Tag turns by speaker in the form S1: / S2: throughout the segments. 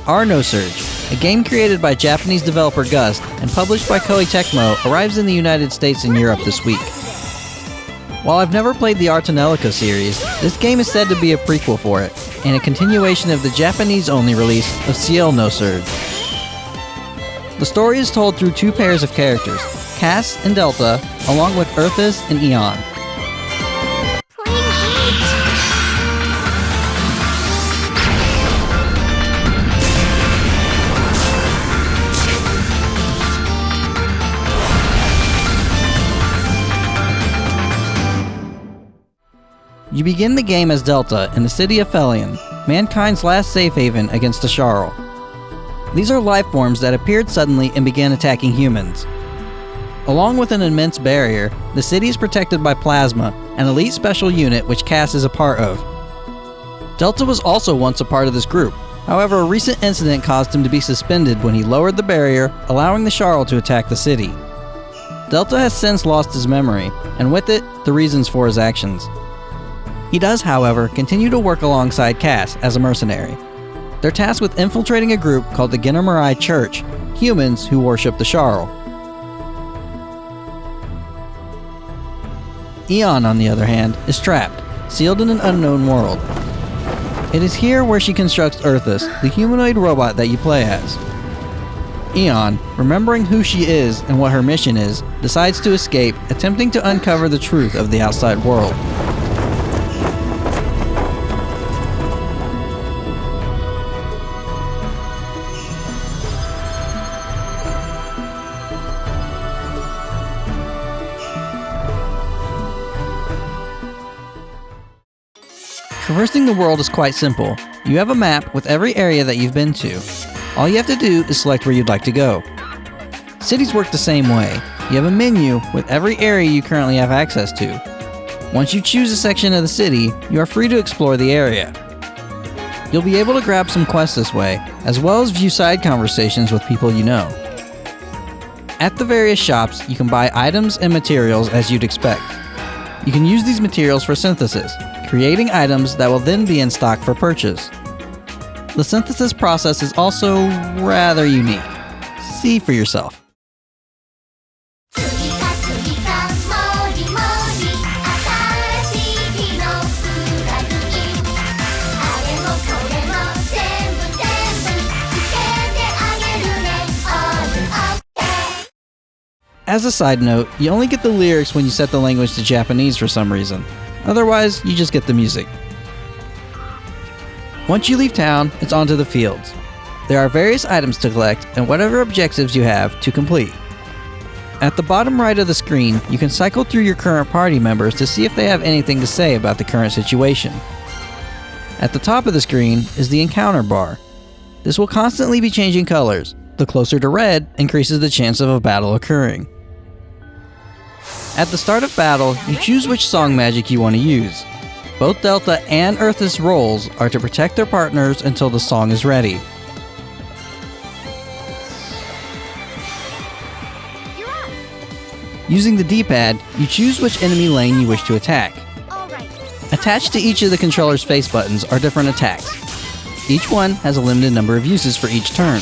S1: Ar Nosurge, a game created by Japanese developer Gust and published by Koei Tecmo, arrives in the United States and Europe this week. While I've never played the Artonelico series, this game is said to be a prequel for it, and a continuation of the Japanese-only release of Ciel Nosurge. The story is told through two pairs of characters, Cass and Delta, along with Earthis and Eon. You begin the game as Delta in the city of Felion, mankind's last safe haven against the Sharl. These are life forms that appeared suddenly and began attacking humans. Along with an immense barrier, the city is protected by Plasma, an elite special unit which Cass is a part of. Delta was also once a part of this group, however a recent incident caused him to be suspended when he lowered the barrier, allowing the Sharl to attack the city. Delta has since lost his memory, and with it, the reasons for his actions. He does, however, continue to work alongside Cass as a mercenary. They're tasked with infiltrating a group called the Ginnamurai Church, humans who worship the Sharl. Eon, on the other hand, is trapped, sealed in an unknown world. It is here where she constructs Earthis, the humanoid robot that you play as. Eon, remembering who she is and what her mission is, decides to escape, attempting to uncover the truth of the outside world. Traversing the world is quite simple. You have a map with every area that you've been to. All you have to do is select where you'd like to go. Cities work the same way. You have a menu with every area you currently have access to. Once you choose a section of the city, you are free to explore the area. You'll be able to grab some quests this way, as well as view side conversations with people you know. At the various shops, you can buy items and materials as you'd expect. You can use these materials for synthesis, creating items that will then be in stock for purchase. The synthesis process is also rather unique. See for yourself. As a side note, you only get the lyrics when you set the language to Japanese for some reason. Otherwise, you just get the music. Once you leave town, it's onto the fields. There are various items to collect and whatever objectives you have to complete. At the bottom right of the screen, you can cycle through your current party members to see if they have anything to say about the current situation. At the top of the screen is the encounter bar. This will constantly be changing colors. The closer to red increases the chance of a battle occurring. At the start of battle, you choose which song magic you want to use. Both Delta and Earthis roles are to protect their partners until the song is ready. Using the D-pad, you choose which enemy lane you wish to attack. Attached to each of the controller's face buttons are different attacks. Each one has a limited number of uses for each turn.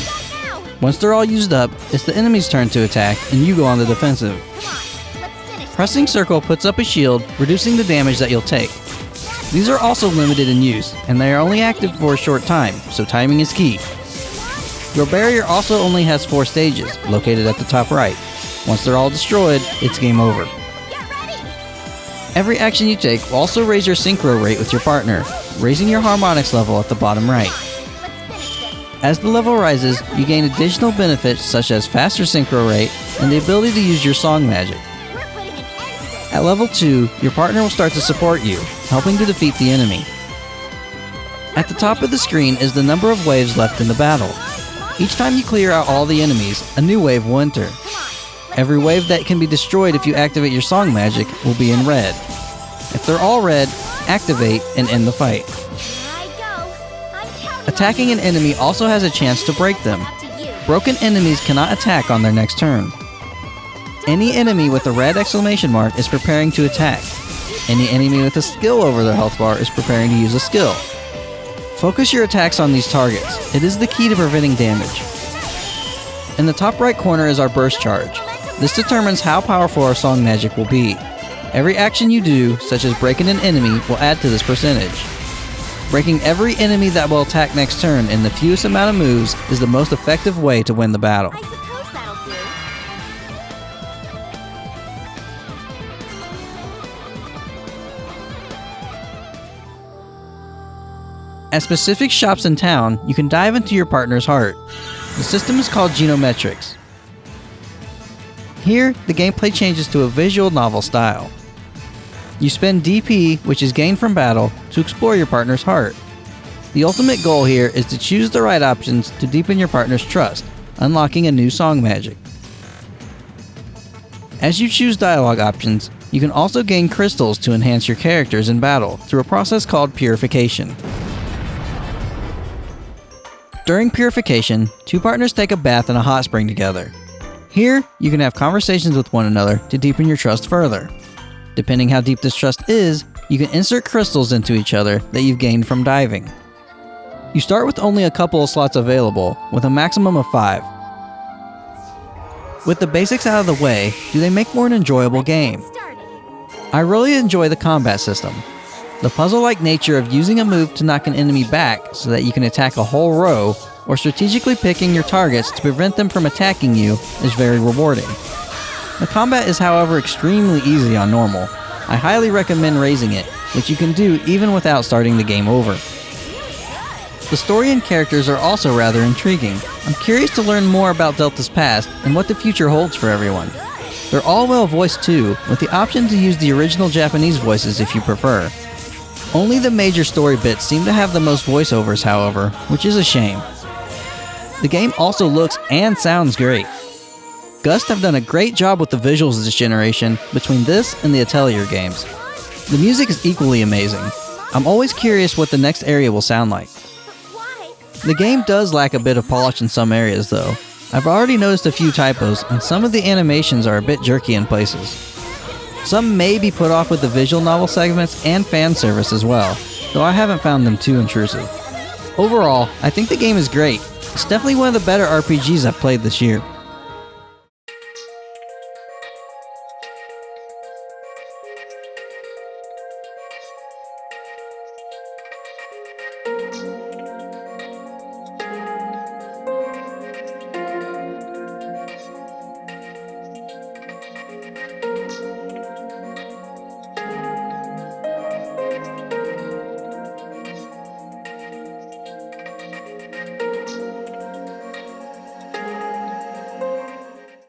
S1: Once they're all used up, it's the enemy's turn to attack and you go on the defensive. Pressing circle puts up a shield, reducing the damage that you'll take. These are also limited in use, and they are only active for a short time, so timing is key. Your barrier also only has 4 stages, located at the top right. Once they're all destroyed, it's game over. Every action you take will also raise your synchro rate with your partner, raising your harmonics level at the bottom right. As the level rises, you gain additional benefits such as faster synchro rate and the ability to use your song magic. At level 2, your partner will start to support you, helping to defeat the enemy. At the top of the screen is the number of waves left in the battle. Each time you clear out all the enemies, a new wave will enter. Every wave that can be destroyed if you activate your song magic will be in red. If they're all red, activate and end the fight. Attacking an enemy also has a chance to break them. Broken enemies cannot attack on their next turn. Any enemy with a red exclamation mark is preparing to attack. Any enemy with a skill over their health bar is preparing to use a skill. Focus your attacks on these targets. It is the key to preventing damage. In the top right corner is our burst charge. This determines how powerful our song magic will be. Every action you do, such as breaking an enemy, will add to this percentage. Breaking every enemy that will attack next turn in the fewest amount of moves is the most effective way to win the battle.
S2: I suppose that'll do.
S1: At specific shops in town, you can dive into your partner's heart. The system is called Genometrics. Here, the gameplay changes to a visual novel style. You spend DP, which is gained from battle, to explore your partner's heart. The ultimate goal here is to choose the right options to deepen your partner's trust, unlocking a new song magic. As you choose dialogue options, you can also gain crystals to enhance your characters in battle through a process called Purification. During Purification, two partners take a bath in a hot spring together. Here, you can have conversations with one another to deepen your trust further. Depending how deep this trust is, you can insert crystals into each other that you've gained from diving. You start with only a couple of slots available, with a maximum of 5. With the basics out of the way, do they make for an enjoyable game? I really enjoy the combat system. The puzzle-like nature of using a move to knock an enemy back so that you can attack a whole row, or strategically picking your targets to prevent them from attacking you, is very rewarding. The combat is, however, extremely easy on normal. I highly recommend raising it, which you can do even without starting the game over. The story and characters are also rather intriguing. I'm curious to learn more about Delta's past and what the future holds for everyone. They're all well voiced too, with the option to use the original Japanese voices if you prefer. Only the major story bits seem to have the most voiceovers, however, which is a shame. The game also looks and sounds great. Gust have done a great job with the visuals this generation between this and the Atelier games. The music is equally amazing. I'm always curious what the next area will sound like. The game does lack a bit of polish in some areas though. I've already noticed a few typos and some of the animations are a bit jerky in places. Some may be put off with the visual novel segments and fan service as well, though I haven't found them too intrusive. Overall, I think the game is great. It's definitely one of the better RPGs I've played this year.